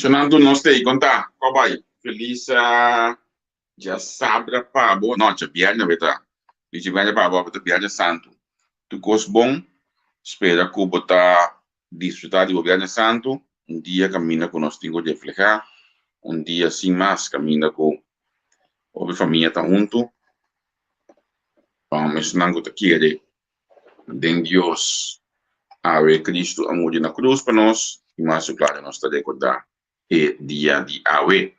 Fernando, nós te contar, cobai. Feliz já sabra para boa noite, viagem beta. Feliz viagem para boa, beta viagem santo. Tu gosto bom, espera que bota disfrutar de viagem santo. Dia camina com nós tingo de reflejar. Dia sem mais camina com a família tá junto. Vamos nango te quiere. Den Dios, ave Cristo amor na cruz para nós. E mais claro, nós está recordar e dia de AWE.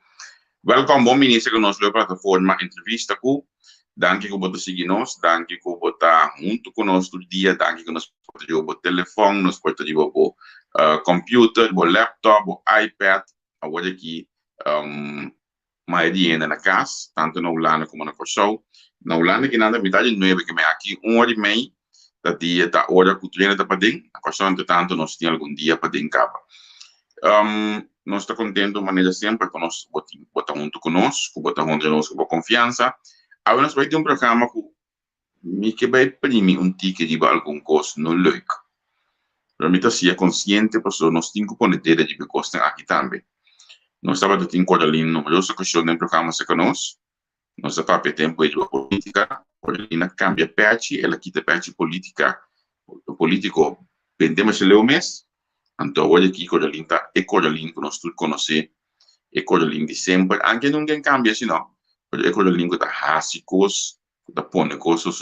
Welkom, bom ministro conosco na plataforma entrevista com. Danke que você seguir nós, danke que você está junto conosco todo dia, danke que nós podemos usar o telefone, nós podemos usar o computer, o laptop, o iPad, agora aqui maioria na casa, tanto na Holanda como na Kosovo. Na Holanda que nada metade nova que me aqui 1 hora e meia da dia da hora que o treino está para dentro, na Kosovo entretanto nós temos algum dia para dentro capa. Nós estamos contentes de maneira sempre que nós botamos junto conosco, botamos junto conosco com confiança. Agora nós vamos ter programa que me que vai imprimir ticket de algum custo no leuk. Para mim, ser consciente, porque nós temos que pôr de que custa aqui também. Nós estamos tendo Coralina numerosas questões no programa conosco. Nós estamos tendo tempo de política. Coralina cambia parte, ela quita parte política, político, vendemos o mês. Então, hoje aqui, Coralina é Coralina que nós todos conhecemos, é Coralina de sempre, aunque ninguém cambia, senão, é Coralina que está rasicos, que está pondo coisas,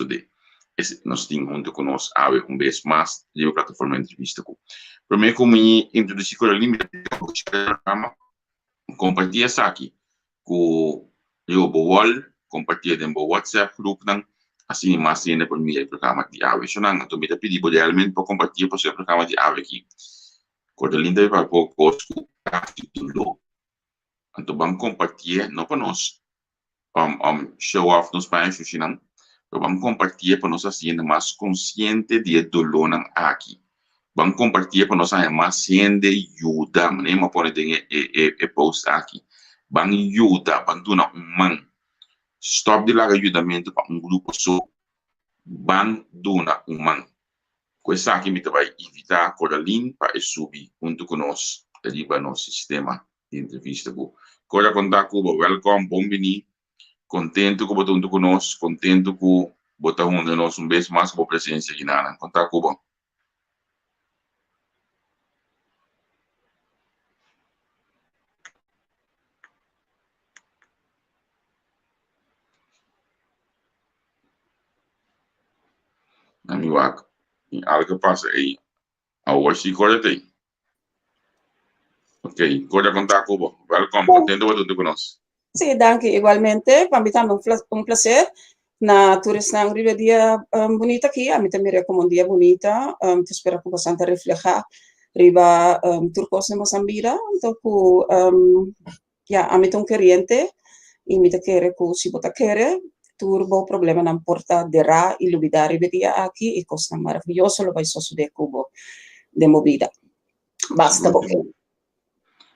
nós temos junto conosco, vez mais, de uma plataforma de entrevista. Primeiro, como eu introduzi Coralina, compartir essa aqui com eu wall, compartir dentro do WhatsApp grupo não, assim mais ainda por mim o programa de ave, isso não, então me pedir realmente para compartilhar para o programa de ave aqui. Quando linda vai para o curso título, então vamos compartilhar não para nós, show off nos pais isso não, vamos compartilhar para nós assim mais consciente de dolo não aqui. Vamos compartilhar para nós mais sendo ajuda, nem uma pode ter post aqui. Vamos ajuda, vamos dar man. Stop de lá ajudamento para grupo só. Vamos dar man. Coisa aqui me vai evitar Coraline para subir junto com nós, ali para nosso sistema de entrevista. Cora contar com welcome, bom venir. Contento com você junto com nós, contento com botar junto nós vez mais com a presença aqui na contar com você. Amigo, algo passa aí. Agora sim, agora tem. Ok, agora contar com você. Welcome, contento com tudo nós. Sim, danke. Igualmente, para mim também um prazer. Na turista um dia bonita aqui, a mim também recomendo um dia bonita. Te espero que bastante reflejar riba turcos de Moçambique. Então, a mim tão querente e me te quer que se você quer turbo problema não importa de ra e lubidar dia aqui e costa maravilhoso lo vai só de cubo de movida. Basta pouquinho.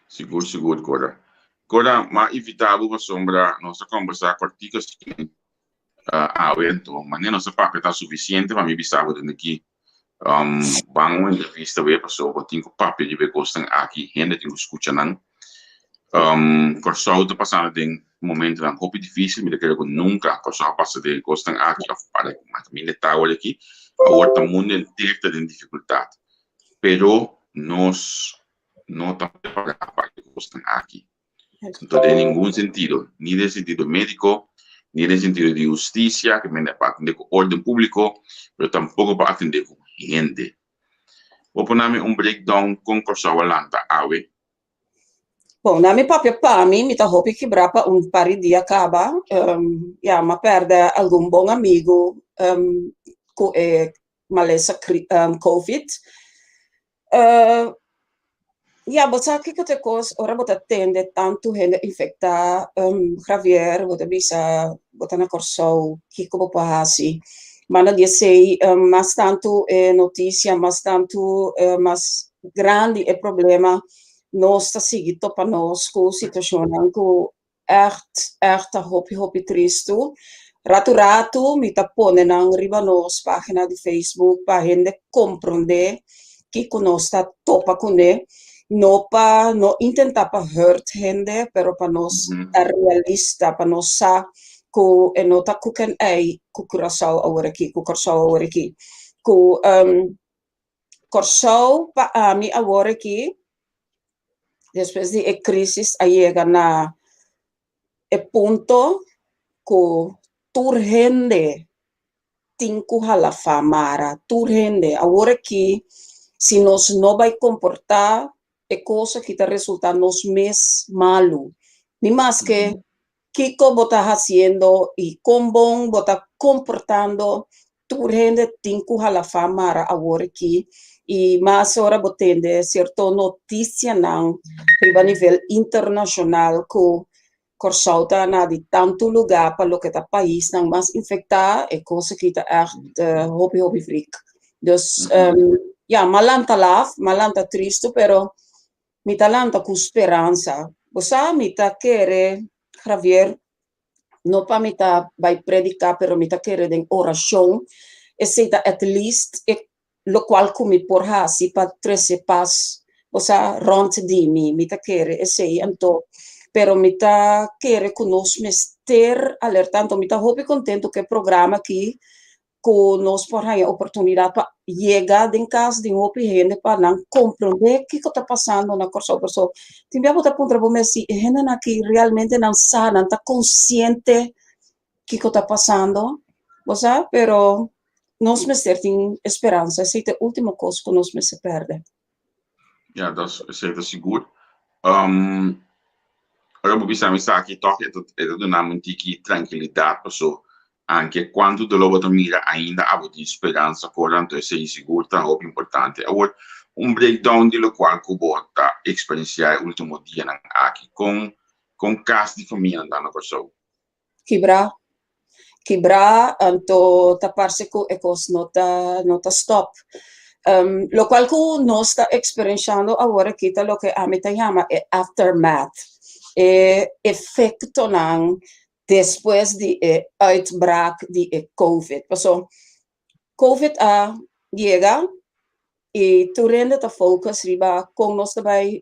Seguro, Cora. Cora, mas evitável para sombra nossa conversa cortica evento, mas nem nossa papo está suficiente para me bisar dentro aqui. Vamos uma entrevista ver pessoa, eu tenho papo de ver gostam aqui, gente tem que escutar não. Corso está passando de momento um pouco difícil, me quero que nunca corso passa de gostam aqui, para mas me está olha aqui, agora o mundo inteiro está em dificuldade, pero nós não estamos preparados para que gostam aqui. Não tem nenhum sentido, nem no sentido médico, nem no sentido de justiça, que me para atender com ordem público, pero tampoco para atender com gente. Vou pôr breakdown com corso Atlanta, ave. Bom, na minha própria PAMI, me tá hoping que brapa par de dia acaba, ma perde algum bom amigo com malesa COVID. Botar que te cos, ora botar tende tanto gente infecta, Javier, botar bisa, botar na corso, que como pahasi. Mas dia sei, mas tanto notícia, mas tanto, mas grande é problema, nós está seguindo para nós com a situação que echt hopi triste. Rato, me tá pondo na riba nos página de Facebook para gente compreender que nós está topa com ele. No intentar para hurt gente, pero para nós realista, para nós que não tá com quem é com coração agora aqui, com coração agora aqui, com coração para mim agora aqui. Depois de crise chega na ponto que turgente tem que hala famara turgente agora que se nós não vai comportar é coisa que está resultando nos mês malo nem mais que como está fazendo e como está comportando turgente tem que hala famara agora que e mais hora botende certa notícia não a nível internacional que corsolta na de tanto lugar para lo que está país não mais infectar é coisa que está hobby freak. Dus malanta triste pero mi talanta com esperança. Você me tá querer Javier não para me tá vai predicar pero me tá querer em oração e se tá at least lo qual come por hasi para 13 pas você rond de mim me tá querer e sei então pero me tá querer conosco ter alertando me tá hope contento que programa aqui que nós por aí a oportunidade para chegar em casa de hope gente para não compreender o que está passando na corso pessoa tem bem botar ponto para se gente aqui realmente não sabe não está consciente que está passando você pero nós me tem esperança essa é a última coisa que nós me se perde Ja, dat is zeker seguro. Ora mo bisa mi sa che toch è una mentiki tranquillità so anche quando dolore da mira ainda a di speranza quanto sei sicuro o più importante. Ora un breakdown di lo qual kubota esperienziare ultimo dia nan aki con cast di famiglia andando così. Kibra, Kibra, anto taparse ko ekos nota stop. Lo qual ku no sta experienciando agora kita lo che a me llama e aftermath. E effecto nan después de uitbraak di COVID. So, COVID llega y tu rende te focus riba con nos dabei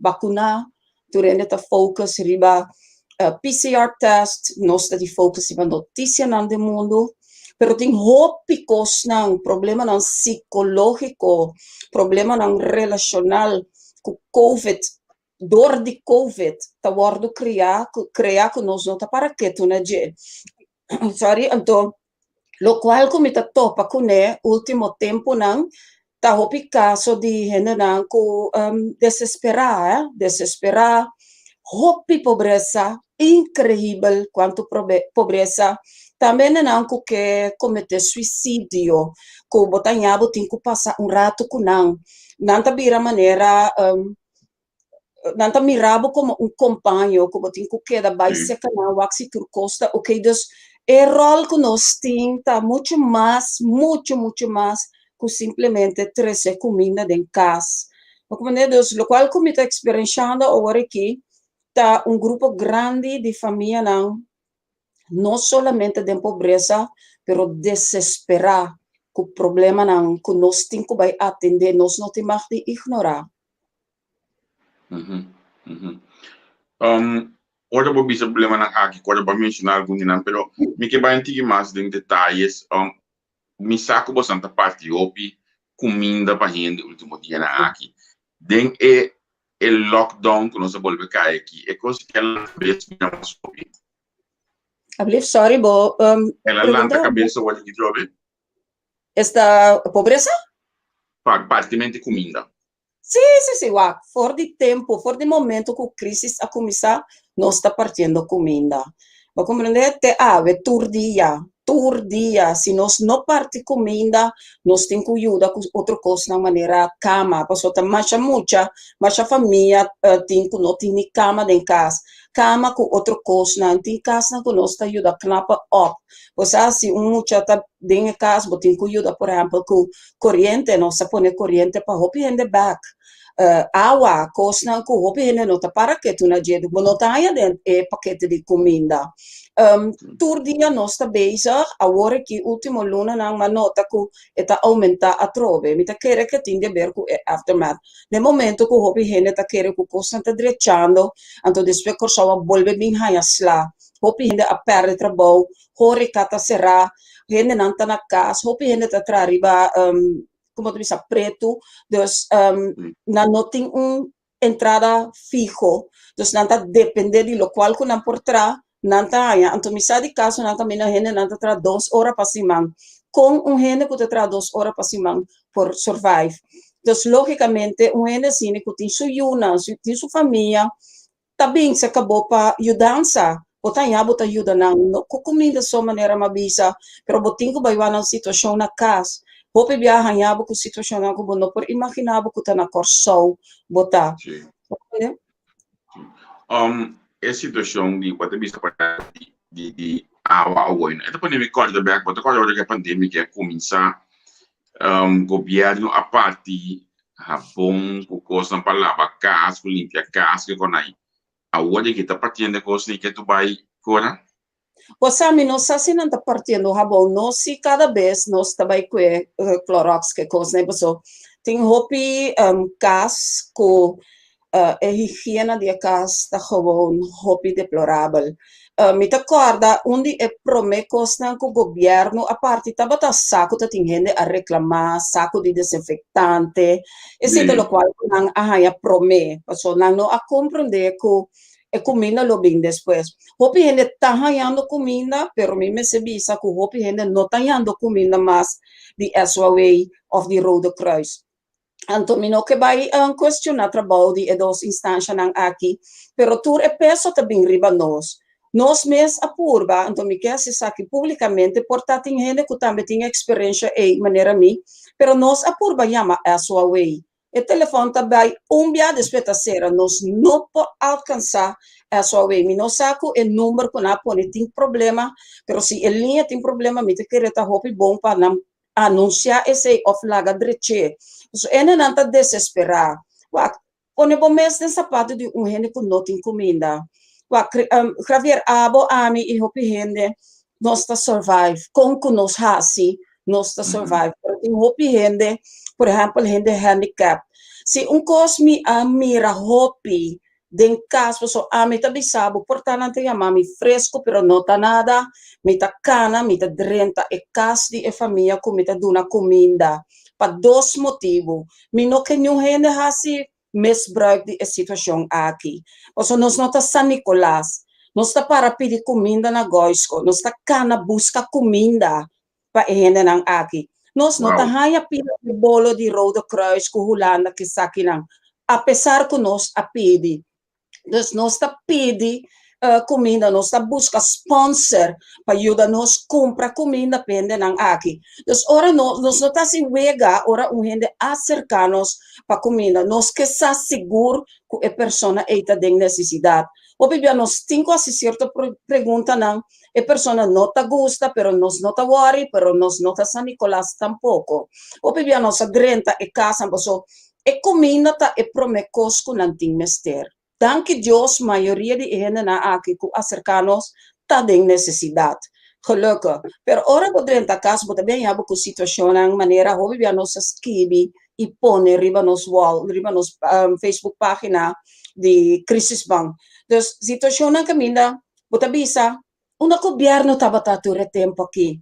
vacuna, tu rende te focus riba PCR test, nos te focus riba noticia nan de mundo, pero tem hópicos ng problema ng psikologiko, problema ng relacional com COVID, door di COVID, tawardo crea con nos nota para que tu na je. Sorry, anto, lo qual kumita topa kune ultimo tempo nang tahopi caso di henanang ko desesperar, hopi pobreza, incrível quanto pobreza, também não que cometer suicídio, que botanhabo tem que passar rato com não tabira maneira não tá mirabo como companheiro, como tem que queda baixa canal, waxi tur costa, ok, dus o rol que nós temos tá muito mais que simplesmente trazer comida dentro de casa. Dus, lo qual como está experienciando agora aqui, tá grupo grande de família não solamente de pobreza, pero desesperar com o problema que nós temos que atender, nós não temos de ignorar. Ora po bisa problema ng aki, ora ba mencionar algum dinan, pero mi que ba antigi mais de detalhes, mi saco bo santa parte opi comida pa gente último dia na aki. Den lockdown que nós volve cair aqui, é coisa que ela vez minha opi. Ablif, sorry bo, Ela lanta cabeça o que trove. Esta pobreza? Praticamente comida. Sim, Wak. For de tempo, for de momento que a crise a começar, nós está partindo comida. Vai compreender? Te ave, tur dia. Se nós não parte comida, nós temos que ajudar com outra coisa na maneira cama. Passou tá mas a família tem que não tem cama em casa. Cama com outra coisa, não tem casa que nós está ajuda knapa up. Você assim, mucha tá dentro de casa, tem que ajudar, por exemplo, com corrente, nós põe corrente para hopi in the back. Água, coisa que hopi in não tá para que tu na jeito, não tá aí dentro paquete de comida. Tur dia nós está bezig, agora que último luna nang manota que está aumentar a trove, me tá querer que tinha ver com aftermath. No momento que o hopi hene tá querer que coisa tá drechando, então depois que só volve bem hayasla, hopi hene a perde trabalho, hori kata será, hene não tá na casa, hopi hene tá trariba, como tu bisa preto, dus não tem entrada fijo, dus não tá depender de lo qual que não por trás. Nanta haya, anto misa di caso nanta mina hene nanta tra 2 horas pa simang. Com hene que te tra 2 horas pa simang por survive. Dus logicamente, hene sine que tem su yuna, tem su família, também se acabou pa yudança. Botanya bota ajuda no comida só maneira mabisa, pero botinho vai na situação na casa. Hope biyahan yabo ku situação na kubo no por imaginabo ku ta na corso bota. A situação de quando vista de água hoje, é depois me recordo bem quando agora que a pandemia começar, governo a parte Japão com coisa para lavar casa, limpar casa que com aí, agora que está partindo coisa que tu vai fora. Você me não sabe se não está partindo Japão, não se cada vez nós está vai com Clorox que coisa, né, pessoal. Tem hopi casa com a higiene de casa está gewoon hobby deplorável. Me acorda onde é promessas que o governo a parte estava tá saco tá tinhendo a reclamar saco de desinfectante esse é o qual não a promete só não a compreender que é comida lo bem depois hopi gente tá ganhando comida pero me se bisa que hopi gente não tá ganhando comida mas the SOA of the Rode Kruis Antomino que vai questionar trabalho de dos instâncias nang aqui, pero tur é peso também riba nós. Nós mes apurba, então me quer se aqui publicamente, porta tem gente que também tem experiência e maneira mi, pero nós apurba chama a sua way. O telefone também dia despeita sera, nós não pode alcançar a sua way. Mi não saco o número que na pone tem problema, pero se a linha tem problema, me te querer tá hopi bom para anunciar esse oflaga dreche. So, ena nanta desesperar. Wak, pone bom mês de sapato de gente que não tem comida. Wak, Javier, abo, ami, e hopi gente, nós tá survive. Com que nós hasi, nós tá survive. Tem hopi gente, por exemplo, gente handicap. Se cosmi a mira hopi, den caso, so ami tá bisabo, portanto, tem a mami fresco, pero não tá nada, me tá cana, me tá drenta, e cas de família, com me tá duna comida. Para dois motivos. Mino que não gente hasi misbruik de situação aqui. Então, nós não está San Nicolás, nós está para pedir comida na Goisco, nós está cana busca comida para gente nang aqui. Nós não está hanya pedir bolo de Rode Kruis com Holanda que saki nang. Apesar que nós a pedir, nós está pedir comida, nós está busca sponsor para ajudar nós comprar comida pende nang aqui. Então, ora nós não está sem vega, ora gente acercar-nos para comida, nós que está seguro que a pessoa tem necessidade. Obviamente, nós temos assim certa pergunta não, a pessoa não está gosta, pero nós não está worry, pero nós não está San Nicolás tampouco. Obviamente, nós drenta e casa, so, e comida tá e promecos que não tem mester. Danke Deus, maioria de gente na aqui que acercar-nos está em necessidade. Gelukkig. Pero ora podrem estar caso, mas também há uma situação na maneira como a nossa escrever e põe riba nos wall, riba nos Facebook página de Crisis Bank. Então, situação na caminha, bota bisa, o governo estava todo o tempo aqui.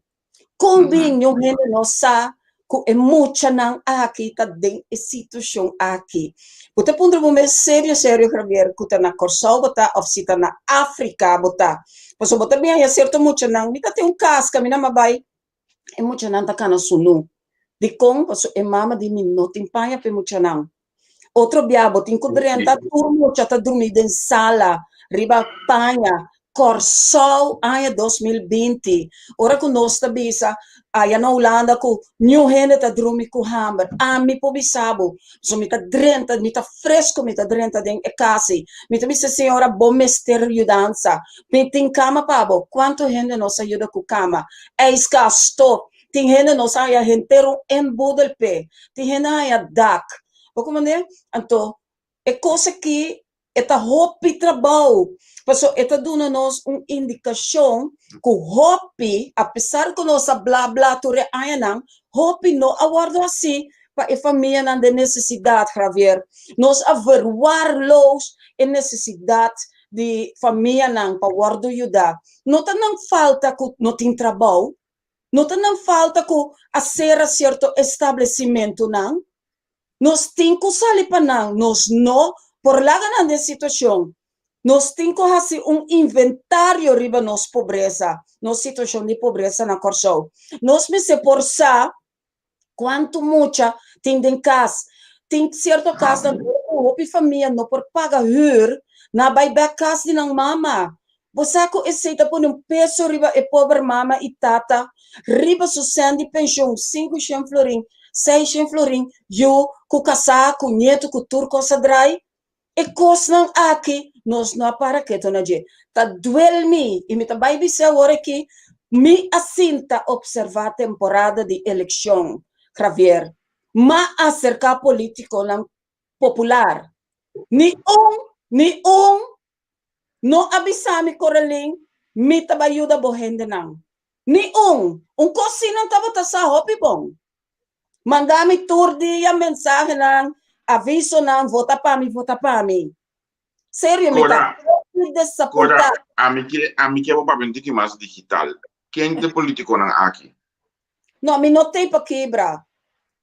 Combin yung gente nossa que é muita não aqui tá dentro da situação aqui. Você pode ver sério Javier, que tá na Corsol, bota ou se tá na África, bota. Mas bota bem é certo muita não, me tá tem casca, me não vai. É muita não tá cana sunu. De com, passo é mama de mim, não tem paia pe muita não. Outro biabo, tem que drenta turmo, já tá dormindo em sala, riba panha. Corsol ay 2020. Ora ko nós ta bisa ay na Holanda ko new gente ta drumi ko hamber. Mi po bisabo. So mi ta drenta, mi ta fresco, mi ta drenta den e casi. Mi ta bisa senhora bom mester dança. Mi tin cama pabo. Quanto gente nos ajuda com cama? É escasto. Tem gente nos ay entero em budelpe. Tem gente ay dak. O como né? Então, é coisa que eta hopi trabalho. Paso esta dona-nos indicação que hopi, apesar que nós blá blá ture ayanang, hopi no aguardo assim para a família não de necessidade, Javier. Nós averiguar-los em necessidade de família não para guardar ajudar. Não tá não falta que não tem trabalho, não tá não falta que a ser certo estabelecimento não. Nós temos que sair para não, nós não por lá na situação. Nós temos que fazer inventário riba nos pobreza, nos situação de pobreza na Corsol. Nós me se forçar quanto muita tem em casa. Tem certo caso da família não por pagar huur, na vai back casa de não mama. Você aceita por peso riba e pobre mama e tata, riba sucede de pensão 500 florim, 600 florim, eu com casar, com neto, com turco, sadrai. E coisa não aqui, nós não para que tô na dia. Tá duel me, e me tá vai dizer agora que me assinta observar a temporada de eleição, Javier. Ma acerca político não popular. Ni não avisame Coraline, me tá vai ajuda bohende não. Ni coisa não tava tá sa hopi bom. Mandame tour dia mensagem não. Aviso não, vota para mim. Sério, me tá desapontar. A mim que é para vender que mais digital. Quem é político não aqui? Não, me não tem para quebrar.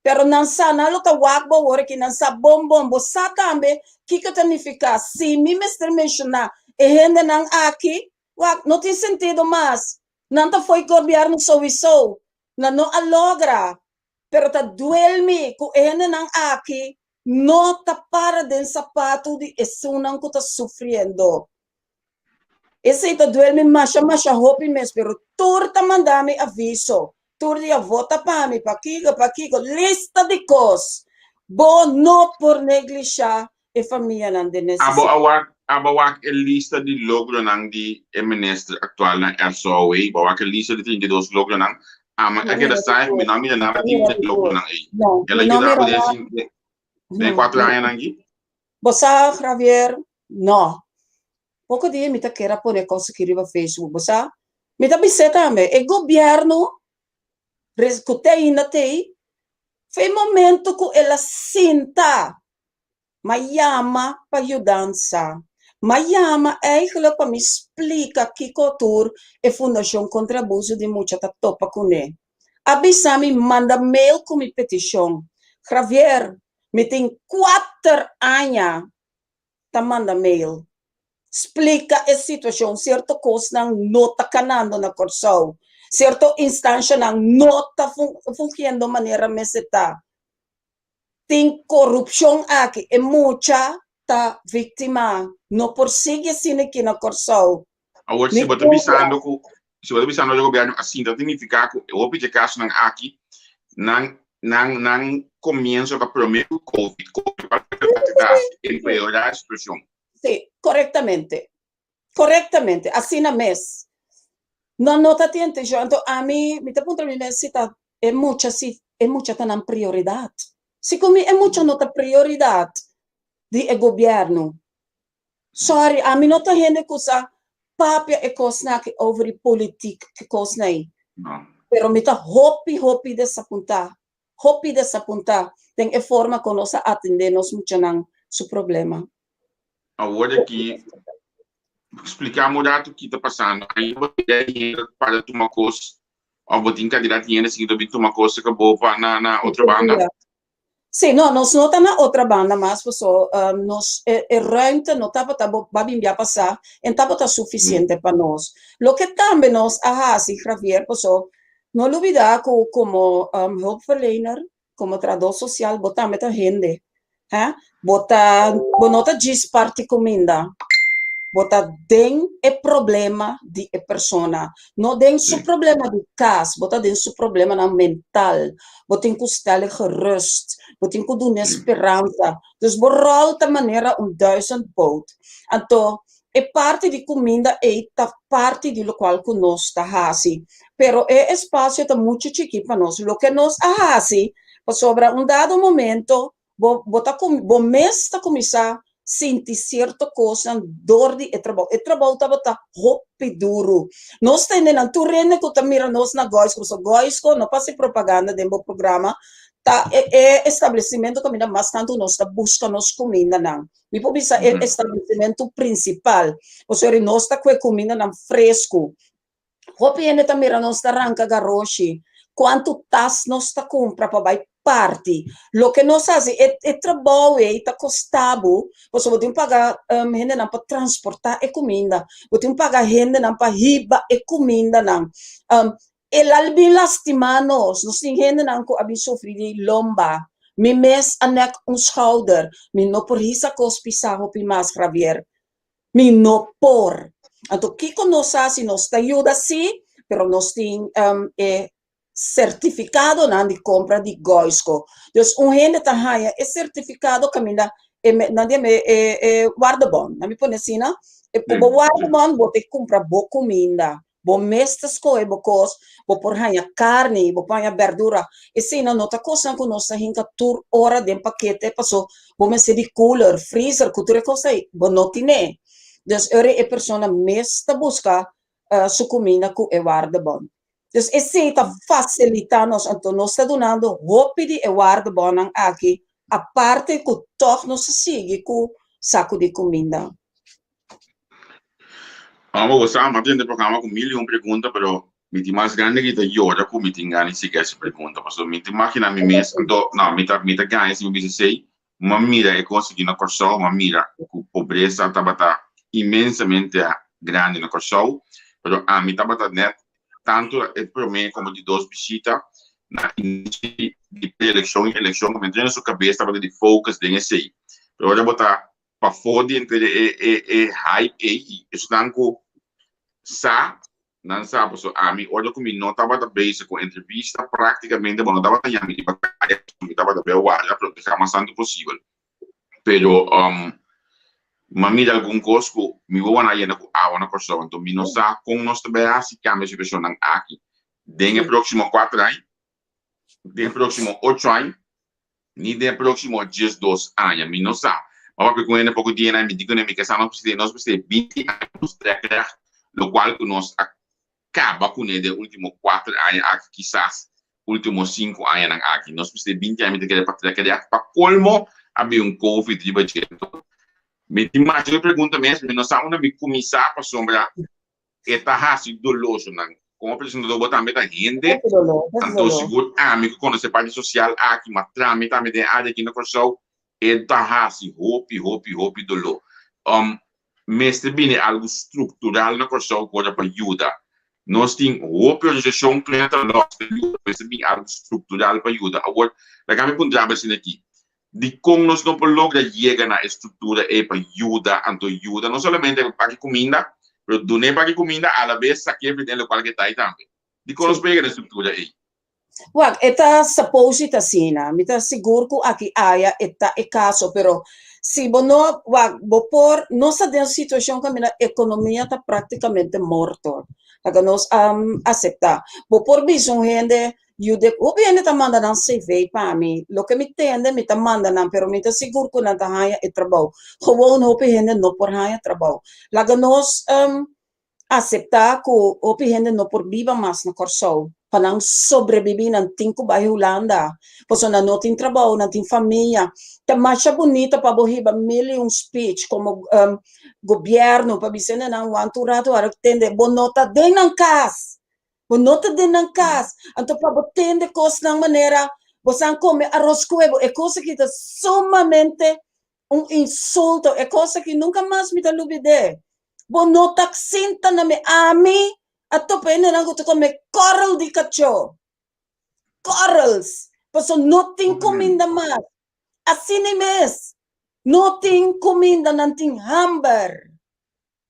Pero não sa na luta wakbo ora que não sa bom, sa tambe que significa se me mencionar e gente não aqui, não tem sentido mais. Não foi governo sowieso. Não alogra. pero ta duelme ku ene nang aki, no ta para den sapato di esunan ko ta sufriendo. Esse ta duelme masha hopi mes, pero turta mandame aviso. Turdia vota pa mi pakigo, lista de cos. Bo no por neglijar e família nan de necessidade. Abawak a lista de logro nang di minister actual na RSOA, bawak a lista de 32 logro nang ama No, aquela sai mira, mi nome na narrativa de logro nang aí. no, Ela mi que dá nome para era dizer de 4 anos nang Bosa Javier, no. Pouco dia me tá queira pôr coisa que riba Facebook, bosa. Me tá biseta me, e governo rescutei na tei. Foi momento que ela sinta, mas chama para ajudança. Mas chama eigenlijk para me explicar que cultura e Fundação contra Abuso de Mulher tá topa com ele. Abisami manda mail com minha petição. Javier, me tem 4 anos tá manda mail. Explica a situação, certo coisa não nota canando na corção, certo instância não nota funcionando de maneira meseta. Tem corrupção aqui, e muita tá vítima, não persegue assim aqui na corção. Agora, se você pensando no governo assim, então significa que o objetivo caso não aqui, não começa a prometer o Covid para empeorar a situação. Sim, corretamente, assim na mês. Não nota atento, então a mim, me tá ponto me cita é muita tá na prioridade. Se como é muita nota prioridade de governo. Sorry, a mim não tá rende coisa papia e coisa que over política que coisa aí. Não. Pero me tá hopi desapontar. Tem a forma que nós atendemos muito não seu problema. Agora aqui explicar o que está passando. Aí você para tomar coisa, ou você tem que ir dinheiro assim, você tomar coisa que boa para na outra banda. Sim, não, nós não estamos na outra banda, mas pessoal, nós ruimte não estava babinha passar, então estava suficiente para nós. Lo que também nós assim, Javier, pessoal, não olvidar que como hulpverlener, como trabalhador social, botamos a gente, bota diz parte comida. Bota den é problema de persona, não den seu problema de casa, bota den seu problema na mental, bota em custá-lo gerust, bota em cuidar esperança, dus borrol de maneira 1000 pout. Então, é parte de comida é parte de lo qual que nós está assim, pero é espaço está muito chiquito para nós, lo que nós assim, sobre dado momento, bota mês está começar sentir certa coisa, dor de trabalho. O trabalho estava hopi duro. Nós temos na turene que também nós na Goisco, não passa propaganda dentro do programa, é estabelecimento que ainda mais tanto nós está buscando nos comida não. Me pode dizer é estabelecimento principal. Ou seja, nós está com comida não fresco. Hopi ainda também nós está arranca garoshi. Quanto tas nós está compra para vai parte. Lo que nós fazemos é trabalho, está custado. Você pode pagar gente não para transportar a comida. Pode pagar gente não para riba a comida não. Ele albi lastimar nós temos gente não que abin sofrer de lomba. Me mes anek schouder. Me não por isso cospisa hopi mais Javier. Me não por. Então, que nós fazemos? Nós te ajuda sim, pero nós temos certificado de compra de Goisco. Então, gente está aí, é certificado que guarda-bom. Não me põe assim, não? O guarda-bom, você compra boa comida, boa mestas coisas, boa por aí carne, boa por aí verdura. E se não está coisa que nós temos que hora de paquete, passou, vamos ser de cooler, freezer, cultura coisa aí, boa não tem. Então, a pessoa mesmo busca sua comida com o guarda-bom. Então, esse está facilitando, então, nós estamos dando roupa de guarda-bom aqui, a parte que todos nos seguem com saco de comida. Vamos gostar mais do programa com 1.000.000 perguntas, pero me tem mais grande que eu já com me tem ganho se quer essa pergunta, mas me tem máquina me mês, então não me tá ganho se me dizer uma mira é conseguir na corção, uma mira com pobreza tá imensamente grande na corção, pero a mim tá net tanto é para mim como de 2 visitas na de eleição em eleição, que entra na sua cabeça para de focus de esse. Pero olha botar para fora entre hype e isso não sa não sabe so a mim olha como não estava da base com entrevista praticamente bom não estava tão me estava da bem o ar para que mais santo possível. Pero mami de algum coisa me vou na yena com a uma pessoa então me não sabe como nós também assim que a minha situação aqui den próximo 4 anos den próximo 8 anos ni den próximo 12 anos me não sabe mas porque quando pouco dia na me digo nem me que nós precisamos 20 anos de lo qual que nós acaba com ele de último 4 anos aqui quizás últimos 5 anos aqui nós precisamos 20 anos de que para colmo havia COVID de budget. Me imagino pergunta mesmo, nós estamos me começar para sombra eta hasi doloso não como preciso do botar meta gente então seguro amigo quando se parte social aqui mas tramita me de área aqui na corção eta hasi hope dolo mestre bine algo estrutural na corção pode para ajuda nós tem hope organização cliente nós mestre bine algo estrutural para ajuda agora la kami pun trabalho assim aqui de como nós não podemos chegar na estrutura e para ajuda não somente para comida pero dune para comida a la vez saque de lo cual que está ahí también de como nos pega na estrutura aí Wag, eta suppose ita sina, mita seguro ko aqui aya eta e caso, pero si bono wag bopor no sa den situação que a economia está praticamente morto. Aga nos acepta. Bopor bison gente yude o bene ta manda nan CV pa mi. Lo que mi tende mi ta manda nan pero mi ta seguro ko nan ta haya e trabalho. Gewoon hope gente no por haya trabalho. Laga nos aceptar ko opi gente no por viva mas na corso. Panang sobreviver ng tingko ba Holanda. Poso na noting trabaho, nating família. Tamasya bonita pa bohiba million speech como gobyerno pa bisena ng wanturato arak tende bonota din ng kas. Bonota din ng kas. Anto pa botende kos ng manera bosan come arroz cuevo. E cosa que sumamente un insulto. E cosa que nunca más me talubide. Bonota sinta na me ami. Ato pa ina lang ko me coral di kacho. Corals. Paso noting kuminda mas. Asini mes. Noting kuminda nanting hamber.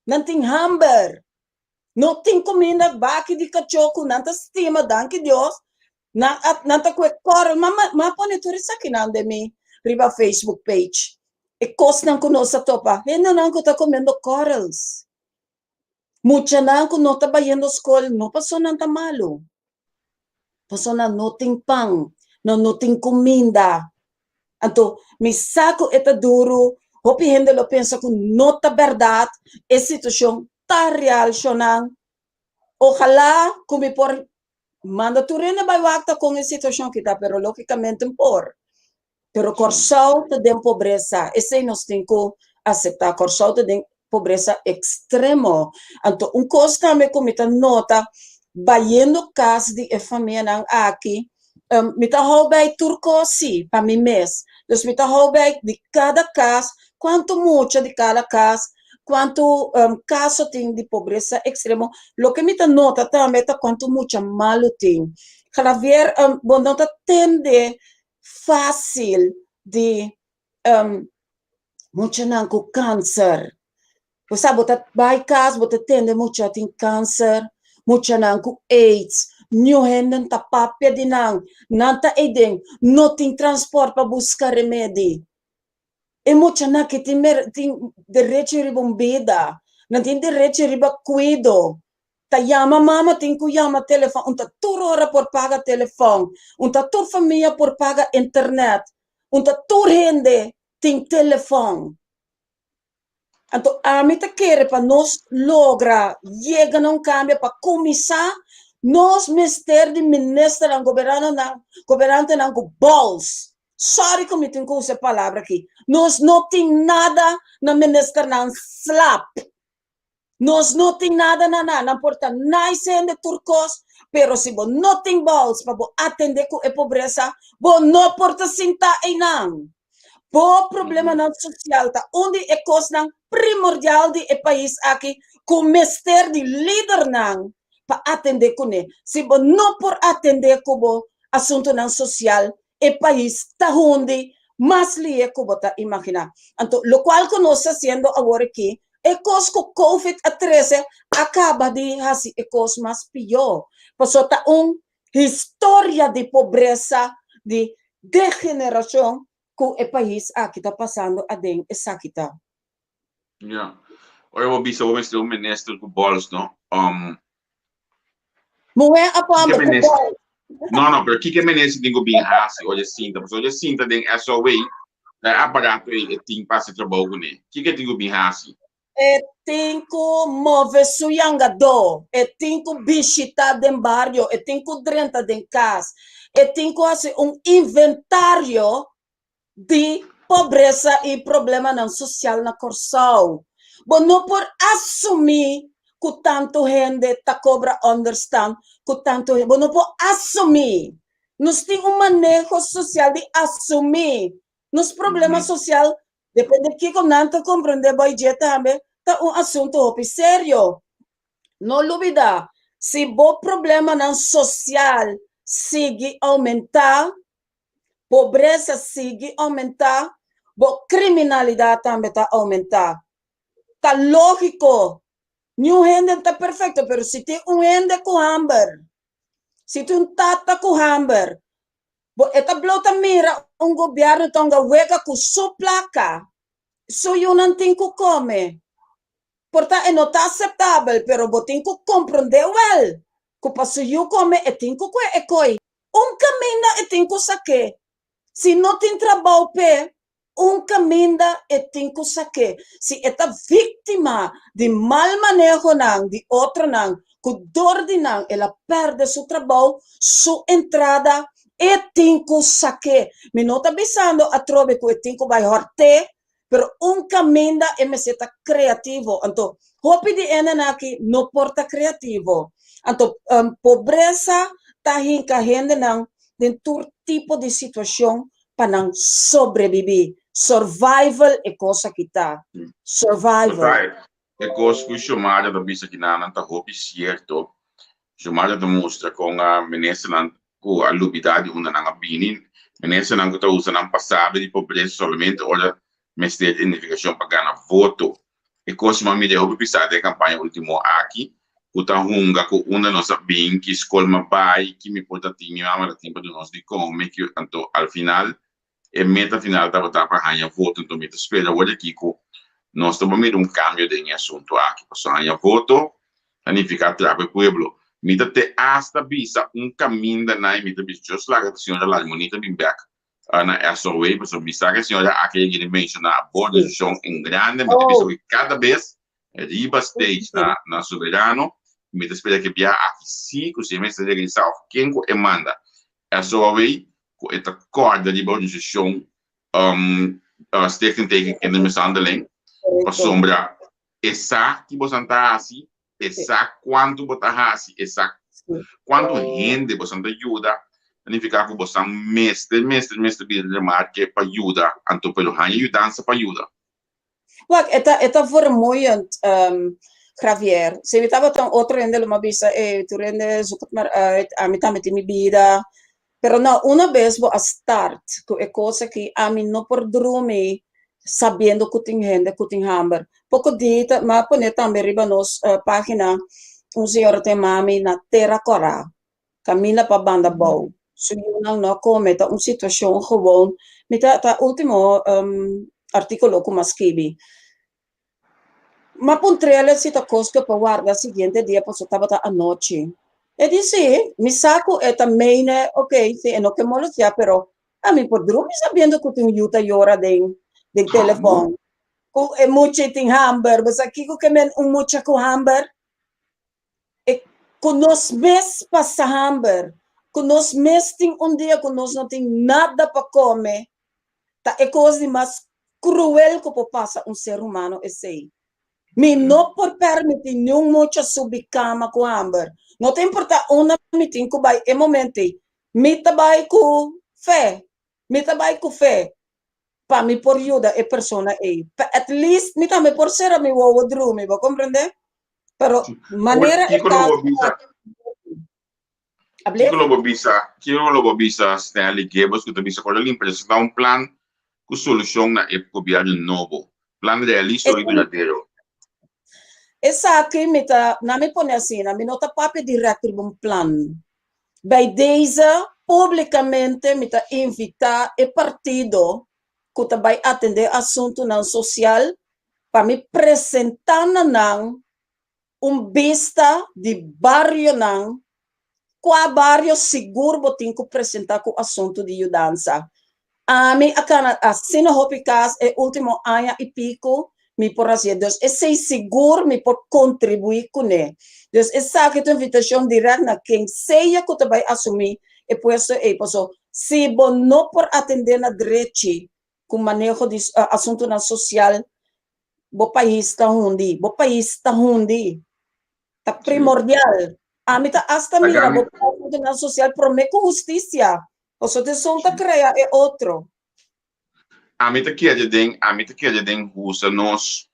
Nanting hamber. Noting kuminda baki di kacho ko nanta stima danki Dios. Na at nanta kwe coral. Mama po ni turisa kinande mi. Riba Facebook page. E kos nang kuno sa topa. Hena nang ko ta komendo corals. Mucha na kung no tabayendo school, no paso ng tamalo. Paso na noting pang, no noting kuminda. Anto, misako eta duro, hopi hindi lo pensa kung nota verdad, e sitwasyon ta real siya nang, ojalá kumipor, manda tu rin na baywakta kung e sitwasyon kita, pero logicamente por. Pero corsaw ta den pobreza, ese nos tinko acepta, corsaw ta den pobreza extremo. Anto, costa me comita nota, bayendo cas de família nang aqui, mita houbei turcosi para mi mes. Dus mita houbei de cada cas, quanto mucha de cada cas, quanto caso tem de pobreza extremo. Lo que mita nota também tá quanto mucha malo tem. Javier, bonota tende fácil de mucha nang com câncer. Você botar by cas, botar tende mucha tem câncer, mucha nang com AIDS, new henden tapapia de nanta eden, não tem transporte para buscar remédio. E mucha nang que tem direito a bombeda, não tem direito a cuido. Ta yama mama tem que yama telefone, unta tur hora por paga telefone, unta tur família por paga internet, unta tur hende tem telefone. Então, a mim quer para nós lograr chegar num cambio para começar nós ministério de ministro na governante na bols. Sorry que me tenho que usar a palavra aqui. Nós não tem nada na ministério na slap. Nós não tem nada não importa nada sendo turcos, pero se você não tem bols para atender com a pobreza, você não pode sentar em não. O problema não social tá onde é coisa primordial de país aqui com mestre de líder não para atender com ele. Se você não por atender com o assunto não social, el país está hundi más lío que bota imaginar. Entonces, lo cual que nos está haciendo ahora aquí, es que COVID-13 acaba de hacer cosas más peor. Pues está una historia de pobreza, de degeneración que el país aquí está pasando adentro esa quita. Ja. Ora vou bisa vou mestre o ministro com bolos, no? Mulher Que apa ministro? Não, pero que ministro tem que bem hasi, olha cinta, mas olha cinta tem SOA, aparato e tem passe trabalho né. Que tem que bem hasi? Tem que mover suyanga do, tem que visitar den barrio, tem que drenta den casa, tem que fazer inventário de pobreza e problema não social na Corsau. Bom, não por assumir que tanto gente tá cobra understand, que tanto gente, não por assumir. Nós temos manejo social de assumir. Nos problemas social, depende de que não te compreender, vai dizer também, tá assunto sério. Não olvida, se o problema não social sigue aumentar, pobreza sigue aumentar, a criminalidade também está aumentar. Está lógico. Não gente está perfeito, mas se tem gente com hambre, se tem tata com hambre, esta blota mira governo tonga wega com sua placa, so eu não tenho que comer. Portanto, não está aceitável, mas eu tenho que compreender well. Que para eu comer, eu tenho que comer. Caminho eu tenho que saber. Se não tem trabalho, caminho e tem que saber. Se esta vítima de mal manejo de outra que dor de ela perde seu trabalho, sua entrada e tem que saber. Me não está pensando a trobe que tem que vai horte, pero caminho é me seta criativo. Então, hope de ena aqui não porta criativo. Então, pobreza tá rincahende de todo tipo de situação para sobreviver. Survival é coisa que está. Survival. É coisa que o chamado da bisa que não está roupa certo. Chamada da mostra com a ministra com a lubidade onde não há binin. Ministra não está usando passado de pobreza somente olha mas ter identificação para ganhar voto. É coisa que me deu para da campanha último aqui. Kuta hunga ko una nossa bem que escolma bai que me pode tinha a tempo do nosso de come que então al final e meta final da votar para ganhar voto então me espera olha aqui que nós estamos meio cambio de assunto aqui para ganhar voto significa trabalho pueblo me te hasta bisa caminho da nai me te bis just like a senhora lá monita bem back na SOA para bisa que a senhora aqui que mencionar a bordo de chão em grande me te bisa que cada vez riba stage na soberano me espera que via aqui sim que se me está regressar quem que manda é só aí com esta corda de organização steken in de mishandeling para sombra essa que você está assim essa quanto você está assim essa quanto gente você está ajuda significa que você mestre de marca para ajuda então pelo ajudança para ajuda. Wag, esta vermoeiend, Javier. Se me estava tão outro rende uma bisa, tu rende zoekt maar uit, a mim também tem minha vida. Pero não, uma vez vou a start, que é coisa que a mim não por dormir, sabendo que tem gente, que tem hambre. Pouco dita, mas pone também riba nos página, senhor tem mami na Terra Cora, caminha para banda boa. So eu não come, tá situação gewoon, me tá último artículo como escrevi. Ma puntrele si ta cosco per guarda siguiente dia posso stava a noche. E dice, mi saco e también, ok, sì, no che molestia, però a mi por dormir sabendo que tem yuta yora den telefone. E mucho tem hamburger, mas aqui que men mucha com hamburger. E com nós mes passa hamburger, com nós mes tem dia com nós não tem nada para comer. Tá é coisa mais cruel que pode passar ser humano esse. Me não por permitir nenhum mucha subir cama com hamburger. Não tem importa uma meeting que vai é momento. Me trabalho com fé. Me trabalho com fé. Para me por ajuda é persona aí. At least me também por ser a me vou dormir, vou compreender? Pero maneira é Hable? Kilo lo bisa Stanley Gables que bisa ko limpa sa un plan ku solusyon na gobyerno novo. Plan realista ito na tero. Essa aqui me tá, na me põe assim, na me nota papo direto de um plano. Bij deze publicamente me tá invitar e partido que tá vai atender assunto não social para me apresentar não vista de barrio não qual barrio seguro botin que apresentar com assunto de mudança. A mim assim no Hopicas é último ano e pico me por assim, dus esse seguro me por contribuir com ele. Dus essa que a invitação direta na quem seja que tu vai assumir e puesto e posso se bom não por atender na direito com manejo de assunto na social, bo país está rundi, tá primordial. A mim tá hasta mira bo assunto na social promete com justiça. O so te solta crea é outro. A mim tá querendo usa nos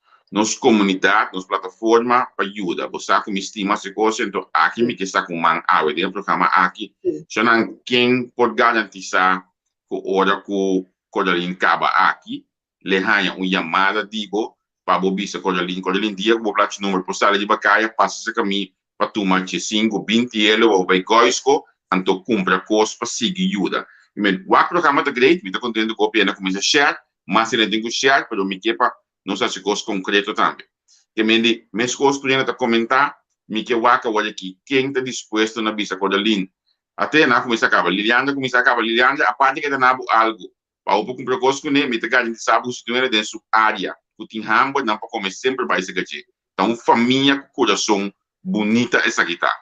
comunidade, nos plataforma para ajuda. Você com me estima se coisa então aqui me que está com man awe de programa aqui. Já não quem pode garantizar que hora que Coralin acaba aqui, le hanha chamada digo para bobisa Coralin dia vou lá te número postal de bacaia passa se caminho para tomar 5, 20 euro ou vai coisco anto compra coisa para seguir ajuda. O programa está great, me está contente com a pena começa a share, mas ele tem que share, mas me quepa não sei se coisa concreto também. Que me coisas que está comentar, me que waka olha aqui, quem está disposto na visa Coralin. Até na começa a acabar, Liliana, a parte que está algo, para o pouco comprar coisa com ele, me está garantindo sabe se tu era dentro sua área, que tem hamburgo, não para comer sempre vai ser gaje. Então, família com coração bonita essa aqui tá.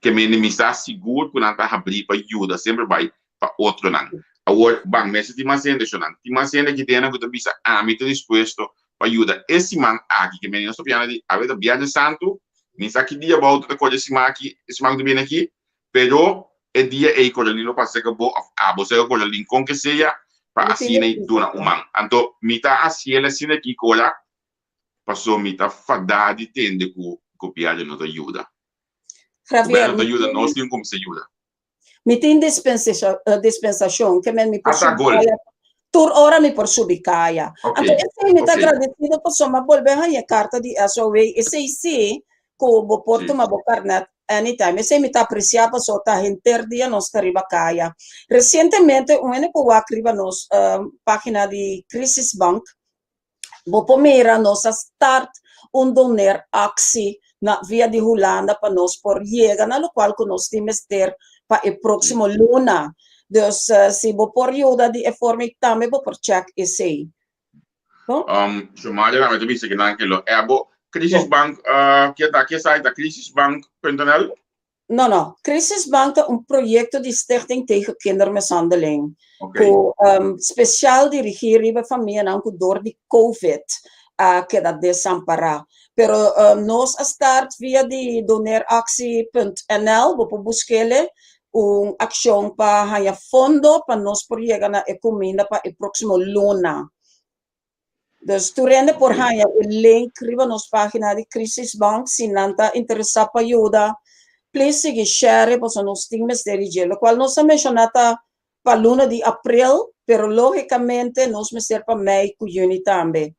Que me está seguro que não está abrir para ajuda, sempre vai para outro não. Agora, bang, mas se mais ainda chonando, tem mais ainda que tem na que bisa me está disposto para ajuda. Esse man aqui que me não estou piano de a ver viagem santo, nem sabe que dia volta coisa esse man que vem aqui, pero é dia aí quando ele não passa que bo você quando ele com que seja para assim aí dona man. Então, me está assim ele assim aqui cola, passou me está fadada de tende que viagem não ajuda. Javier, não ajuda, nós temos como se ajuda. Me tem dispensação que me por subicaya. Tur ora me por subicaya. Okay. Então, esse me está agradecido por soma volver a carta de SOA. Esse sim, que o porto ma bo carnet anytime. Esse me está apreciado só tá dia nos taribacaya. Recentemente, ene po wakriba nos página de Crisis Bank. Bo pomera nos a start doner aksi na via de Holanda para nós por llegar, na lo qual que nós temos ter para o próximo luna. Dus se vou por ajuda de forma também vou por check esse. Somalia na medida que não aquilo é bo Crisis Bank que site da crisisbank.nl. Não. Crisis Bank é projeto de stichting tegen kindermishandeling. Okay. Speciaal dirigir bij família não door die COVID que dat desamparar. Pero nós start via de doneractie.nl, vou buscar ação para ganhar fundo para nós por chegar na economia para o próximo luna. Dus tu rende por ganhar o link riba nos página de Crisis Bank, se não está interessado para ajuda, please siga share para nós temos dirigir, o qual nós mencionata para luna de abril, pero logicamente nós me ser para Mei com Juni também.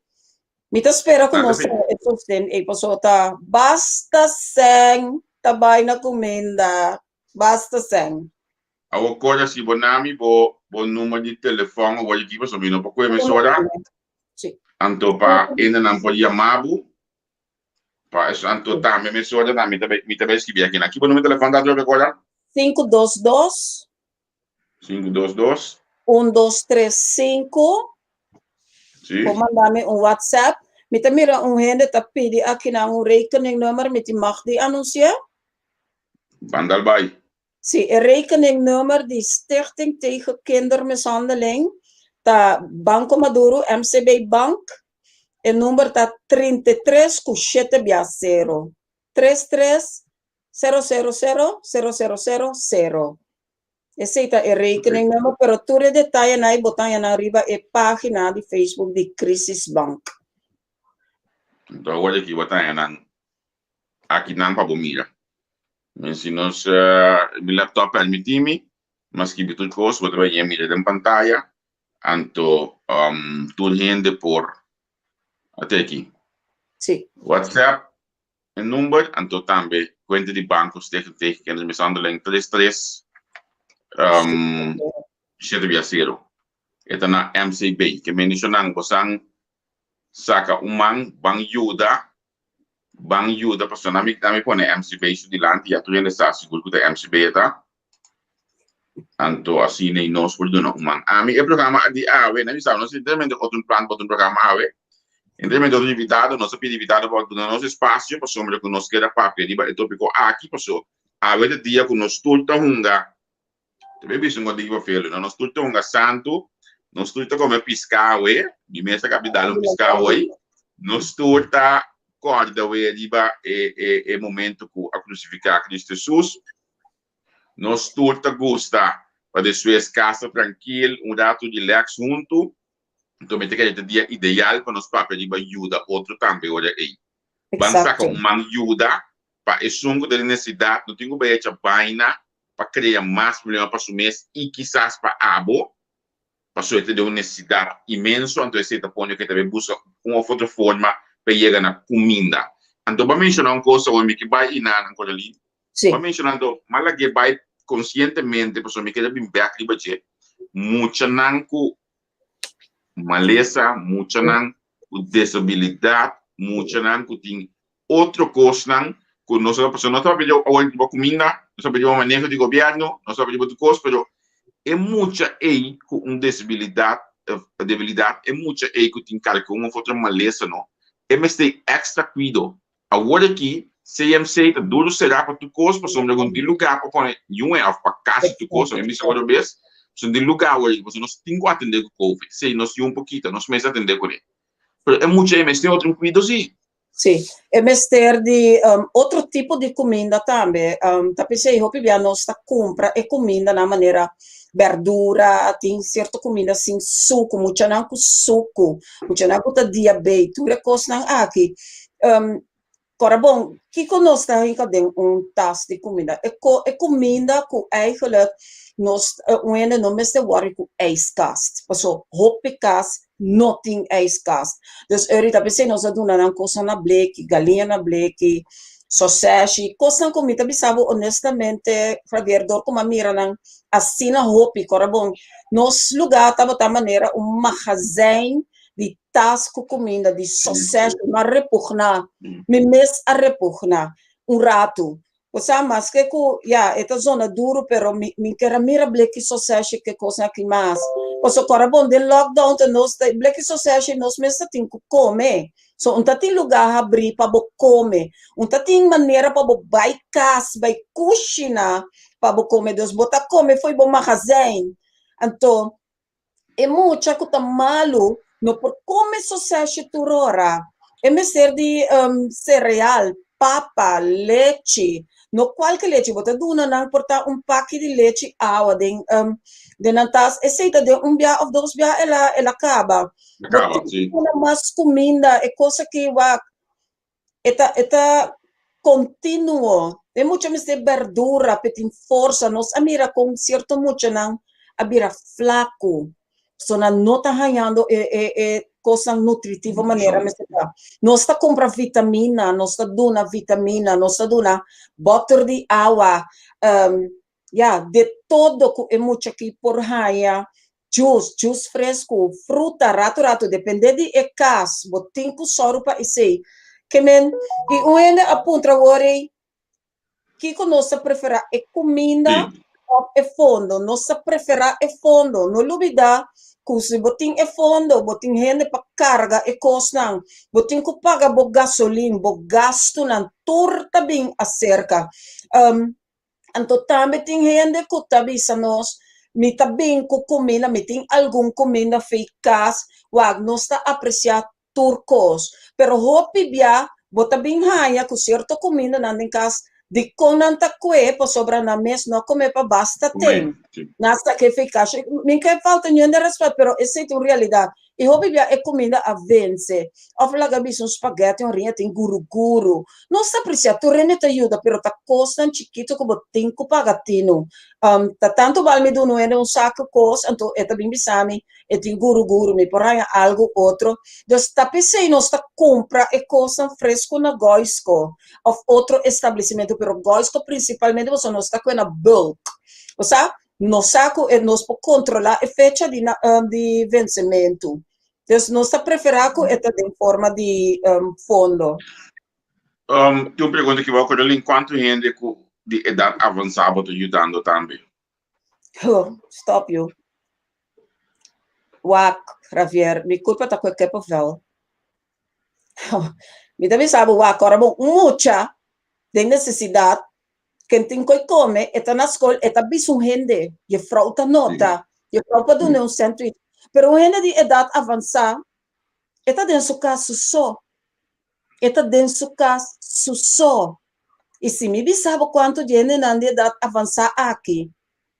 Mita espera que nós sustento e pasota basta sem tabay na comenda, basta sem. Awo coisa se bonami bo número de telefone ou de so mino para comer sora. Sim. Anto pa ainda não pode amabu. Pa isso anto tá me sora da mita escrever aqui aqui número de telefone da droga agora. 522 1235. Sim. Vou mandar-me WhatsApp. Me mira gente tá pedi aqui na rekening nummer me mag die anunciar? Bandal bij. Sim, o rekening nummer de Stichting tegen Kindermishandeling, tá Banco Maduro, MCB Bank, o número tá 33-7-0. 33-000-0000. Esse é o rekening nummer, pero tudo detalhe na botar na arriba é página de Facebook de Crisis Bank. Então, olha aqui, botar aqui não para bomira. Si nos, mi laptop permitimi, mas que tudo coisa, vou trabalhar mira em pantalla, anto tudo rende por até aqui. Sim. WhatsApp, um número, anto também conta de banco, tegen que eles me são em 33 760. Ito na MCB, que mencionan ko sang saka umang bang yuda, paso nami pone MCB su dilanti, ya tu yun sa siguro ko ta MCB ita, anto asine nos por doon umang. Ami e programa di awe, nami sa no si interamente otun plan potun programa awe. Interamente otun invitado, no sappi invitado por doon nos espacio, paso me conosco que era papel, di ba ito piko aqui, paso awe de dia con nos tulta hunga. Também visto um digo filho, não nós tudo um santo, nós tudo como piscawe, de mesa capital um piscawe, nós tudo corda we riba e momento que a crucificar Cristo Jesus, nós tudo gosta para sua casa tranquilo, rato de relax junto, então me tem que dia ideal para nós papel riba ajuda outro também olha aí, vamos sacar uma ajuda para esse sungo da necessidade, não tenho bem a vaina para criar mais problemas para o mês e quizás para abo, para sua ter uma necessidade imensa, então esse ponto que também busca uma outra forma para chegar na comida. Então, para mencionar uma coisa, o que vai ir na coisa ali, para mencionar, mas que vai conscientemente, para sua que deve bem aqui, bache, muita não com maleza, muita não com desabilidade, muita não com tem outra coisa não que nós não sabemos a comida, não sabemos o manejo de governo, não sabemos de coisas, mas é muita aí com debilidade, é muita aí que tem cara com uma outra maleza, não? É mas tem extra cuidado. Agora aqui, CMC, tá duro será para tu coisa, para somos algum lugar para pôr um é para casa tu coisa, é isso agora vez, são de lugar hoje, você nós tem que atender com COVID, sei, nós um pouquinho, nós mesmo atender com ele. Mas é muito aí, mas tem outro cuidado sim. Sim, é mestre de outro tipo de comida também. Pensei, eu a nossa compra é comida na maneira verdura, tem certa comida assim, suco, muito não com suco, muito não com diabetes, tudo é coisa não aqui. Agora, bom, que nós temos taça de comida? É comida que eigenlijk nós não me está worried com ijskast. Passo, hoppikas, nothing ijskast. Dus eu pensei, nós aduna na coisa na bleke, galinha na bleke, sausage, coisa na comida, bisabo honestamente, para ver, dor como a mira na assim na hoppi. Agora, bom, nos lugar estava da maneira magazijn de tas com comida, de sausage, mas repugna, me mes a repugna, rato. Você mas que esta zona duro, pero me quer mira black sausage que coisa aqui mais. Você agora bom de lockdown, nós black sausage nós mesmo tem que comer. So, tem lugar a abrir para comer. Tem maneira para vai casa, vai cozinhar para comer. Deus botar comer foi bom magazine. Então, é muito que tá malo. No por come sausage turora, é mestre de cereal, papa, leite, no qualquer leite, você duna não portar pack de leite água de nantas, aceita de dia ou dois dia ela acaba. Acaba, sim. Mas comida é coisa que vai eta continuo. É muito mestre verdura, petin força, nós amira com certo muito não, abira flaco. So na nota ganhando coisa nutritiva maneira mas nós está compra vitamina, nós está dona vitamina, nós está dona butter de água, de todo que é muito aqui por raia, juice fresco, fruta, rato, depende de cas, botin com soro para esse, que men e ainda aponta agora que nós prefere é comida é fundo, nós prefere é fundo, não duvida se botin é fundo, botin rende para carga e costa, botin que paga bo gasolina, bo gasto na torta bem acerca. Então também tem rende que tabisa nós, me tá bem com comida, me tem algum comida eficaz, nós está apreciar turcos, pero hopi bia, bota bem raia com certa comida na casa. De conanta que para sobrar na mesa não comer para basta tem. Nasta que fica, me que falta nenhum respeito, pero essa é a realidade. e hobby é comida a vence. Of lá gabi um spaghetti, rinha tem guru. Não está precisa, tu rende te ajuda, pero tá custa chiquito como tinco pagatino. Tá tanto vale me do não é saco cos, então é também bisami, é tem guru, me porra algo outro. Então tá pensei não está compra e coisa fresco na goisco, of outro estabelecimento, pero goisco principalmente você não está com na bulk. Ou seja, no saco e nós podemos controlar a fecha de vencimento. Então, nós preferimos em forma de fundo. Tem uma pergunta que vai ocorrer enquanto gente de idade avançada está ajudando também. Stop you. Wak, Javier, me culpa tá com o que papel. Me deve saber, wak, agora muita de necessidade. Quem tem que comer, está na escola, está bisum gente, e frauta nota, e frauta do não centro. Pero gente de idade avançada, está dentro do caso só. Está dentro do caso só. E se me sabe quanto de gente de idade avançada aqui,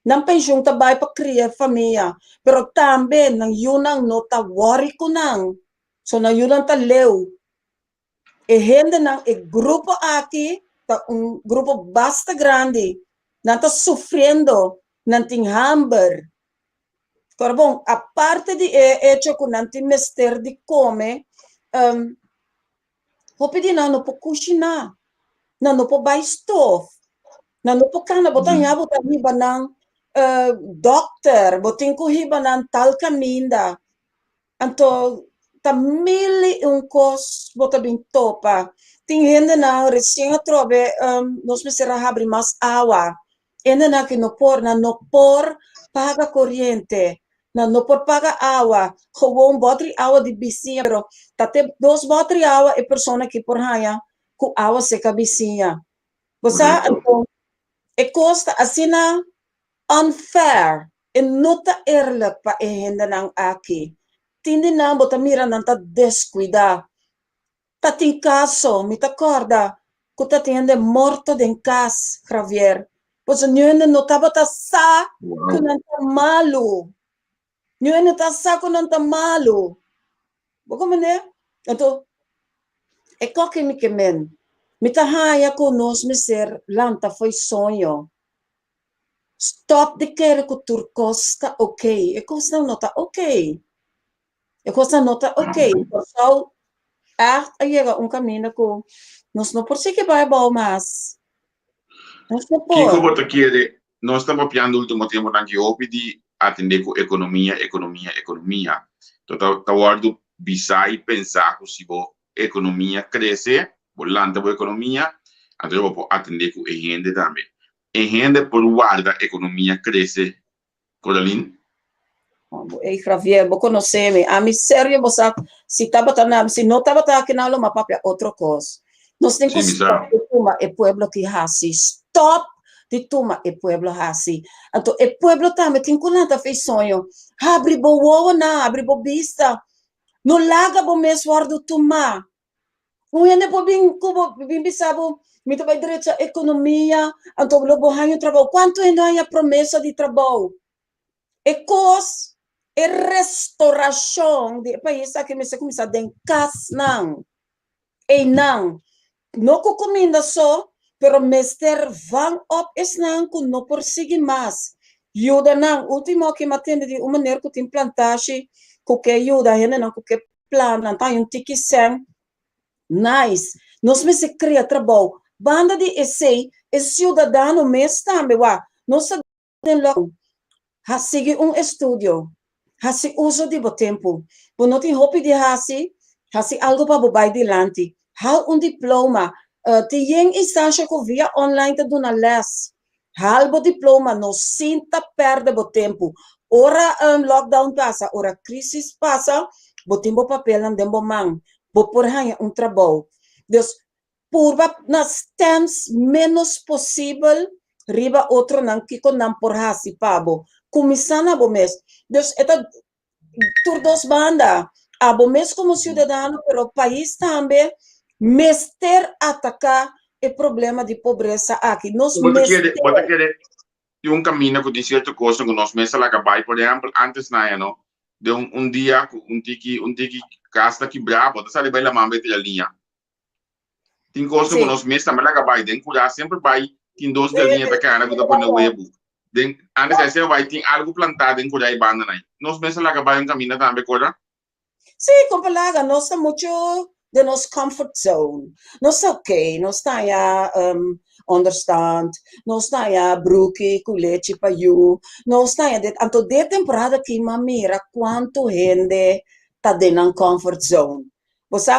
não pensam que vai para criar família, pero também não yunang nota worry ko nang, so não yunang ta leu. E gente não, e grupo aqui, grupo bastante grande, não está sofrendo, não tem hambre. Agora, bom, a parte de hecho que não tem mestre de comer, vou pedir não para cozinhar, não para buy stuff, não para cana, botar hiba não, doctor, botar hiba não tal caminda, então, tá mil coisa, botar bem topa. Tem gente na recém trove, nós precisamos abrir mais água. Ainda na que não por paga corrente, não por paga água. Gewoon botre água de vizinha, pero tate dois botre água e pessoa que por raia com água seca vizinha. Você então é costa assim na unfair e não tá eerlijk para gente nang aqui. Tindi na bota mira não tá descuidar. Tating caso, me acorda, que tatende morto de casa, Javier. Pois não não estava sa, que não tá malo. Não tá sa, que não tá malo. Como né? Então, é qualquer me quemen. Me tahaya ko nos me ser lanta foi sonho. Stop de querer que turcos tá ok. E coisa não tá ok. E coisa não tá ok. Então, llega caminho que nós não por si que vai bom, mas nós não Kiko por. bota quiere, nós estamos piando o último tempo na que eu pedi atender com economia. Então, tá guardo bisai pensar que se a economia cresce, volante a economia, então eu vou atender com a gente também. A gente por guarda a economia cresce, Coraline? Ei, Javier, vou conhecer-me. A mim, sério, você, se não estava aqui na aula, mas papai, outra coisa. Nós temos que stop de tomar o pueblo que raci. Stop de tomar o pueblo raci. Então, o pueblo também tem que nada fez sonho. Abre boa na, abre boa vista. Não larga bom mês guardo tomar. Não é nem por bem sabe, me vai direito à economia, então, logo há trabalho. Quanto ainda há promessa de trabalho? E coisa e restauração de país que me se começa a casa não e não com comida só pero mester van op es não que não por seguir mais ajuda não último que me atende de uma maneira que tem plantagem que ajuda gente não que planta então tiki sem nice nós me se cria trabalho banda de esse cidadão mês também nós tem logo ha sigue estúdio hasi uso de tempo. Por não ter roupa de hasi algo para bobai dilante. Hal diploma. Tem instância que via online te dona les. Hal diploma no sinta perde tempo. Ora lockdown passa, ora crisis passa, tempo papel não dembo man. Por hanya trabalho. Dus, purba nas temps menos possível, riba outro não que não por hasi pabo. Começando a mês. Dus, esta por duas bandas. A mês como cidadão, pero o país também, mester atacar o problema de pobreza aqui. Nós Você quer um caminho que diz certa coisa que nós mesmos lá vai, por exemplo, antes não, de un día, un tiki casta quebrar, bota sale vai la mamba e a linha. Tem coisa que Sim. nós mesmos também lá vai, tem cuidar sempre vai, tem dois Sim, galinhas da cara que dá para no web. Den antes esse vai tem algo plantado em cuidar e banda aí. Nós mesmos lá vai um caminho também coisa. sim, como falaga, nós estamos muito de nosso comfort zone. Nós está ok, nós está já understand, nós está já bruki, com leite para you, nós está já, então de temporada que mira quanto gente está dentro do comfort zone. Você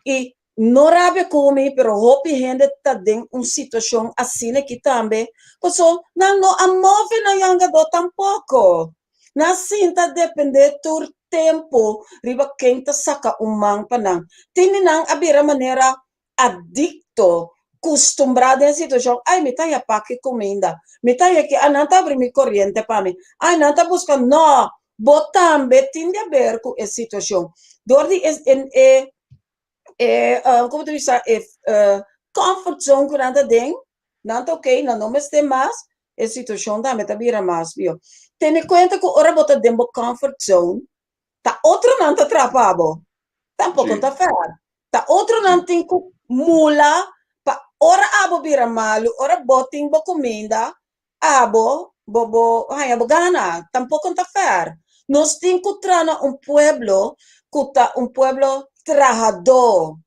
e não rabe comigo, pero hope gente está dentro uma situação assim que também, porque não amove na yanga do tampouco. Na sinta depende do tempo riba quem ta saka umang panang tini nang abira manera adicto acostumbrado em situação ai me tá ya paque comida me tá ya que ananta abrir mi corriente para mim ai nanta busca no botambe tinde a ver com essa situação dordi como tu diz comfort zone que nanta den nanta ok não me este mais essa situação da me tá bira mais viu tem conta que ora bota dentro comfort zone ta outro não te atrapabo, tampouco Sim. tá fair. Ta outro não tem que mula, pa ora abo bira malu, ora boting bo comida, abo gana, tampouco tá fair. Nós temos que trana um pueblo trabajador.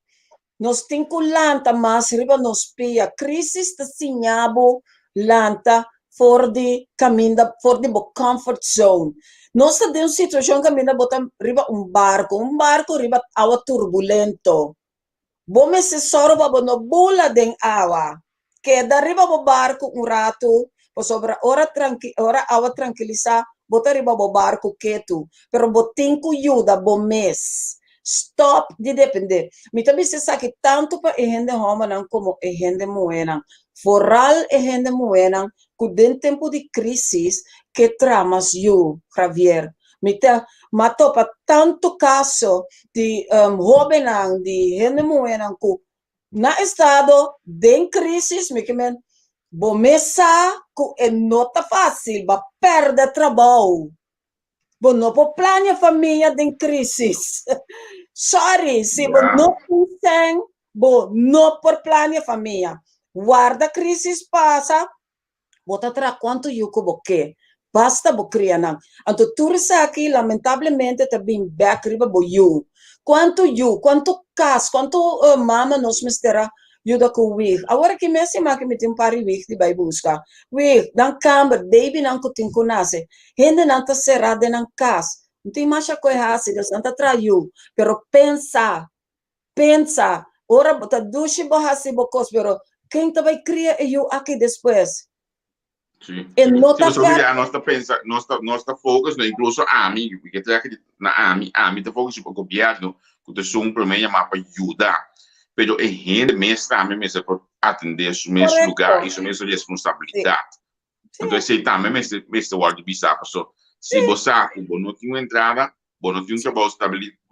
Nós temos que lanta mais riba nos pia, crisis ta sinhabo lanta for the caminho, for the comfort zone. Nós estamos em uma situação que a mina bota riba um barco riba água turbulento. Bom, se soro para no bula den água. Queda riba o barco rato, por sobre hora água tranquilizar, bota riba o barco quieto. Pero botin ku yuda bom mês. Stop de depender. Me também se sabe tanto para a gente homem como a gente mulher. Foral a gente mulher, que dentro tempo de crise, que tramas eu, Javier. Mita mato pa tanto caso de jovem de gente mulher que na estado de crise, me que men bomesa que é nota fácil, ba perde trabalho. Bo não po plania família de crise. Sorry, se bo não pensem, bo não por plania família. Guarda crise passa, bota tra quanto yuko boke. Basta bo crianang. Anto turisa aqui, lamentavelmente, também back riba bo you. Quanto cas, quanto mama nos mistera yuda ko wig. Agora que me se maki mitim pari wig di bay busca. Wig, dan camber, baby nang kuting kunase. Hende nanta serade nang cas. Não tem mais a coisa assim, Deus não tra you. Pero pensa. Ora bota dushi bo hasi bo cos, pero quem vai criar eu aqui depois? Sim. E não Se tá você olhar, nós tá pensa, nós tá focus, no incluso AMI, porque tem aqui na AMI tá focus no governo, que te são para mim para ajudar. Pero é gente mesmo também mesmo para atender o mesmo lugar, isso mesmo responsabilidade. Então esse também mesmo word bisa, so se você não tem uma entrada, não tem um trabalho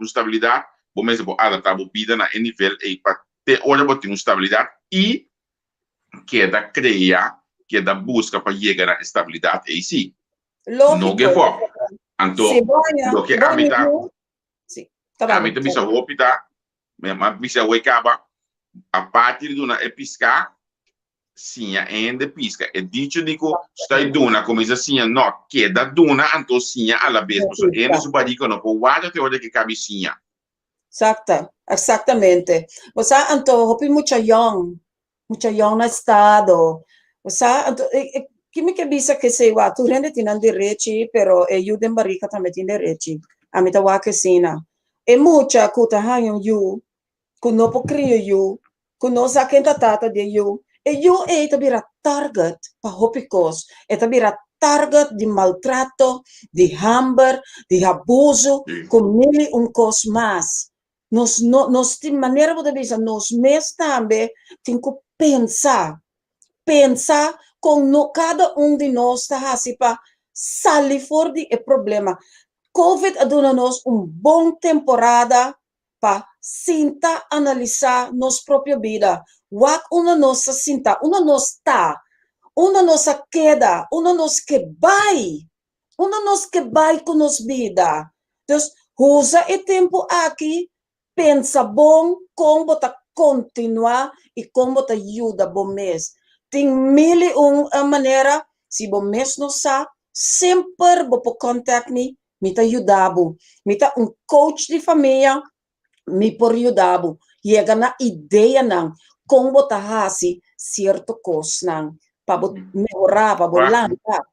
estabilidade, você mesmo pode adaptar a vida na nível e para ter olha para ter estabilidade e que da criar que da busca para chegar à estabilidade aí sim. Não give up. Então, do que a mim tá bisa opita, mas bisa wekaba a partir de uma pisca, sim, ainda pisca. É dito digo, está duna como isso assim, não, que da duna, então sim, a la vez, porque ainda subadico não pode guardar te olha que cabe sim. Exatamente. Você anto hopi mucha young na estado. Você anto que me que bisa que sei wa tu rende tinan direito, pero yuden barrica também tem direito. A mita wa que sina. E mucha kuta hanyo you, kuno po kriyo you, kuno sa kenta tata de you. E you tabira target pa hopikos, tabira target de maltrato, de hamber, de abuso, com mil cos mais. Nos de maneira de dizer, nos mês também tem que pensar com cada de nós está assim para sair fora de problema. Covid aduna-nos bom temporada para sinta analisar nos própria vida. Wak una nossa sinta, una nos tá, una nossa queda, una nos que vai com nos vida. Dus, usa o tempo aqui, pensa bom, como tá continuar e como tá ajuda bom mês. Tem mil e maneira, se bom mês não sabe, sempre vou contact me tá ajudando. Me tá coach de família, me por ajudar. Chega na ideia não, como tá fazendo certo coisa para melhorar, para lançar.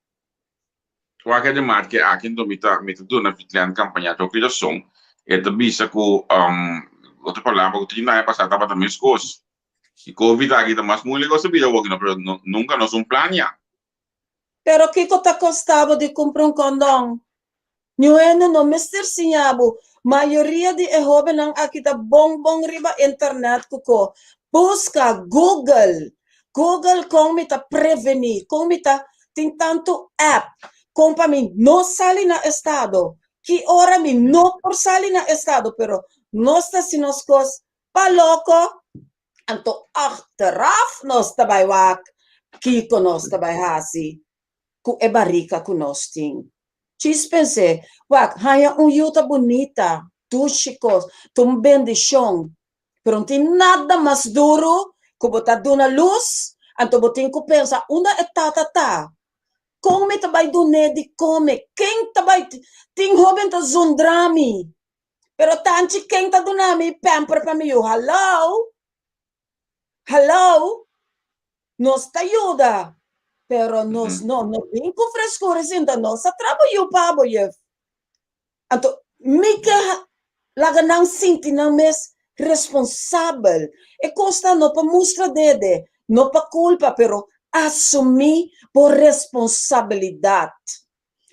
Qualche demais que aqui no mita do na fitlian campanha de criação é também isso que outra palavra que tinha na passada estava também escos e covid aqui também mais muito legal sabia o que não nunca nós plan ya. Pero que tá custava de comprar condão? Nueno no mister sinhabo, maioria de jovens aqui tá bom riba internet kuko. Busca Google como tá prevenir, como tá tem tanto app, como para mim não sale na estado, que hora mim não por sale na estado, pero nós tá se nós cos pa louco, anto achteraf nós tá by wak, que nós tá by hasi, ku e barrica ku nós ting. Chis pensei, wak, haya yuta bonita, tu chicos, tu bendição, pero não tem nada mais duro que botar na luz, então botem que pensar, uma é tá. Como me trabalha do de come, quem trabalha, tem jovem tá zundrami, pero tanti quem tá do nami, pamper para mim, hello, nos te ajuda. Pero nós não vem com frescura, ainda nós trabalhamos para boief. Então, mica laga não sente não mes responsável. E costa não para mostrar dede, não para culpa, pero assumir por responsabilidade.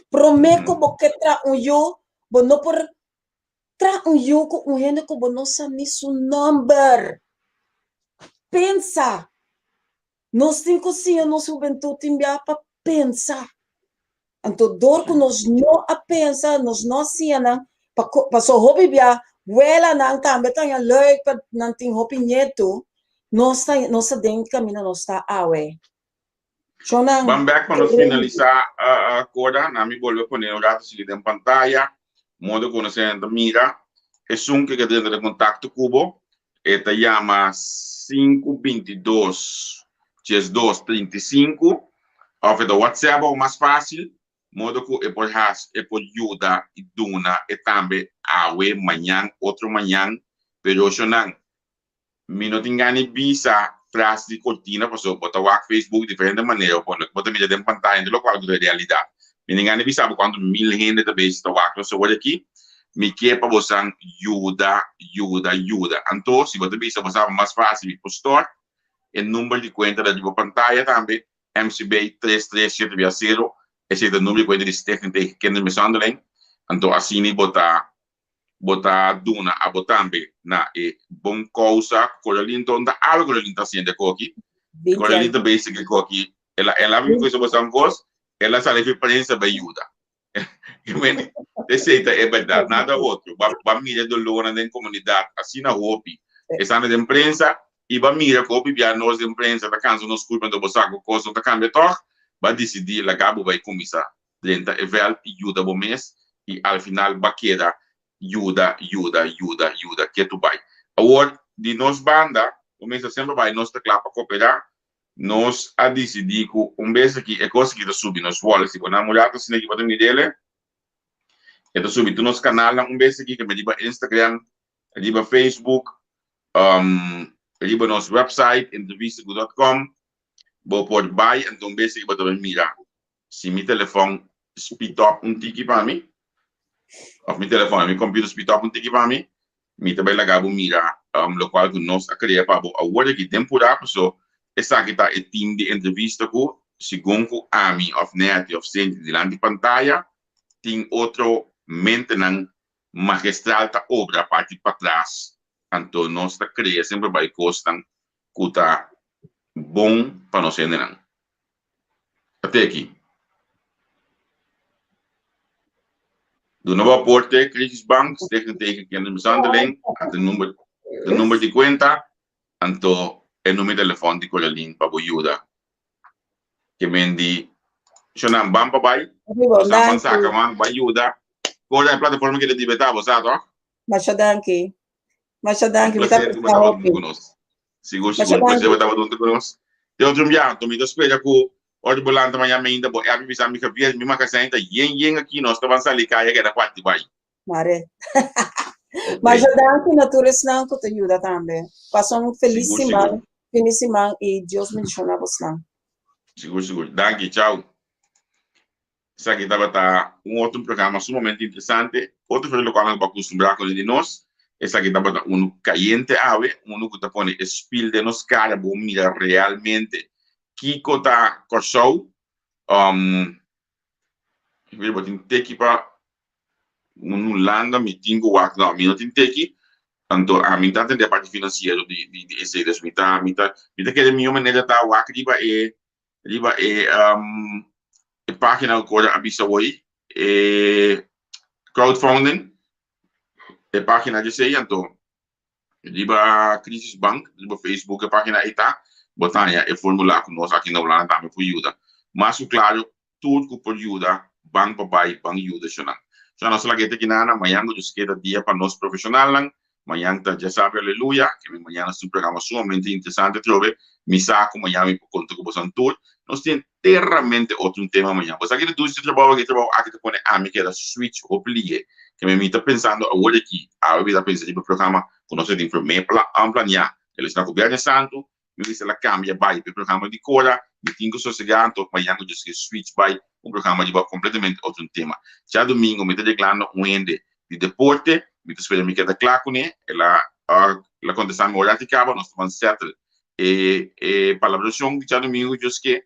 Prometo que tra yo, bo não por tra yo com gente que não sabe seu number. Pensa. Nós temos que ser nossa juventude para pensar. Então, dor que nós não a pensar, nós não siena para só hobby bia, wela nang cambio tanya leuk para não tem opinião, nós dentro caminho nós está awe. Vamos back para nós finalizar a coda, nami volve com o rato se em pantalla, modo que você mira, é que dentro de contato cubo, esta chama 522 235, ou do WhatsApp ou mais fácil, modo que é por ajuda e duna e também awe manhã, outro manhã, pero eu não me engane visa tras de cortina, porque botar o Facebook de diferente maneira, botar mídia de pantalla, de local de realidade. Me engane visa quando 1000 gente também está o so olha aqui, me quer para você ajuda. Então, se você visa, você mais fácil de postar. O número de conta da pantalla também, MCB 33760, esse é o número de conta de técnica que nós estamos. Então, assim, botar duna a botar na bom causa, Coralina, então, algo Coralina está sendo aqui. Coralina também se aqui. Ela viu que você gosta, ela sabe que prensa vai ajuda. Receita é verdade, nada outro. Vai mirar do lona na comunidade, assim na roupa. Essa na imprensa, e vai mirar que o piano nós de imprensa da cansa nos culpa do bosaco coisa da cambia toch, vai decidir lá cabo vai começar. Dentro é vel ajuda bom mês e ao final vai quedar ajuda que tu vai. Agora de nós banda, o mês sempre vai nós teclar para cooperar. Nós a decidir que mês aqui é coisa que subir nos walls, se quando a mulher assim que vai me dele, é subir tu nos canal mês aqui que me diba Instagram, diba Facebook, diba nosso website entrevista.com, vou pode buy então mês aqui vai mira. Se mi telefone speed up tiki para mim, ou mi telefone, mi computer speed up tiki para mim, mi também lagabo mira local que nós a criar para agora que temporada so essa aqui tá o time de entrevista com segundo a mim of net of sente de de pantalla tem outro maintenance magistral da obra parte para trás então nós tá criar sempre vai custar que tá bom para nós entender até aqui do novo aporte Chris Banks técnica que nos andeling o número de conta então o número de telefone de Coralina para ajuda. Que mendi, se não vamos para vai, nós vamos sacar vai ajuda, qual é a plataforma que ele deve estar, você sabe? Masyadangki. Masyadangki. Mita Prazer que você pista estava hopi. junto conosco. Seguro, seguro. Prazer que Masyadangki. você estava junto conosco. Eu também, me despejo com o bolante amanhã ainda, bo, é a missa amiga via, me marca ainda, yen aqui, nós estamos ali, caia, que era parte vai. Mare. Ok. Masyadangki na turis lang ko ayuda tambe. Pasong Seguro, seguro. felisimang e Dios menciona vos lang. Seguro, seguro. Danke, tchau. Isso aqui estava outro programa sumamente interessante. Outro foi o qual eu acostumbrar com de nós. Esse aqui estava um caliente ave, um que está põe espil de nos cara, bom mira realmente que está corso. Eu vou ter que para landa me tingo wak não, me não tem que tanto a mim tá da parte financeira de esse das mita que de minha maneira tá wak riba e página agora abisa hoje crowdfunding e página de sei então riba Crisis Bank riba Facebook a página está botanha e formular com nós aqui na Holanda também por ajuda mas claro tudo que por ajuda bank papai bank ajuda chama já nós lá que aqui na amanhã no esquerda dia para nós profissional lang amanhã tá já sabe aleluia que amanhã nós um programa sumamente interessante trove me saco amanhã me conto com você tudo nós tem terramente outro tema amanhã você aqui do trabalho aqui te põe a mim que era switch ou plie que me está pensando agora aqui a vida pensando no programa com nós de informar para planear ele está coberto de santo me diz ela cambia vai para o programa de cora me tenho sossegado amanhã eu disse switch vai programa de completamente outro tema já domingo me está declarando ende de deporte me está esperando me queda claro com ele ela aconteceu no horário de cabo nós estamos certo palabração já domingo eu que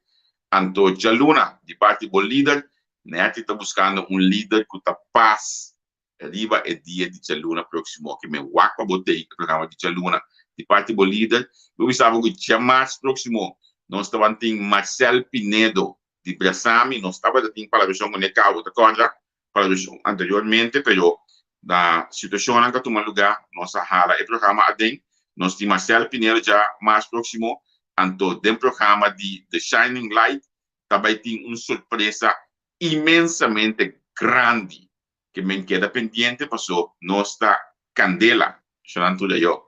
Anto Jaluna, de parte do líder, né, está buscando um líder que está paz. Arriba é dia de Jaluna próximo, que me waka botei o programa de Jaluna, de parte do líder. Eu estava com o dia mais próximo, nós estávamos com Marcel Pinedo, de Brasami, nós estávamos com a versão com o Necau, da contra, para a versão anteriormente, pero da situação em que toma lugar, nossa rala, o programa adem, nós temos Marcel Pinedo já mais próximo, Anto, do programa de The Shining Light, também tem uma surpresa imensamente grande que me queda pendiente, passou nossa candela, chamando tudo eu.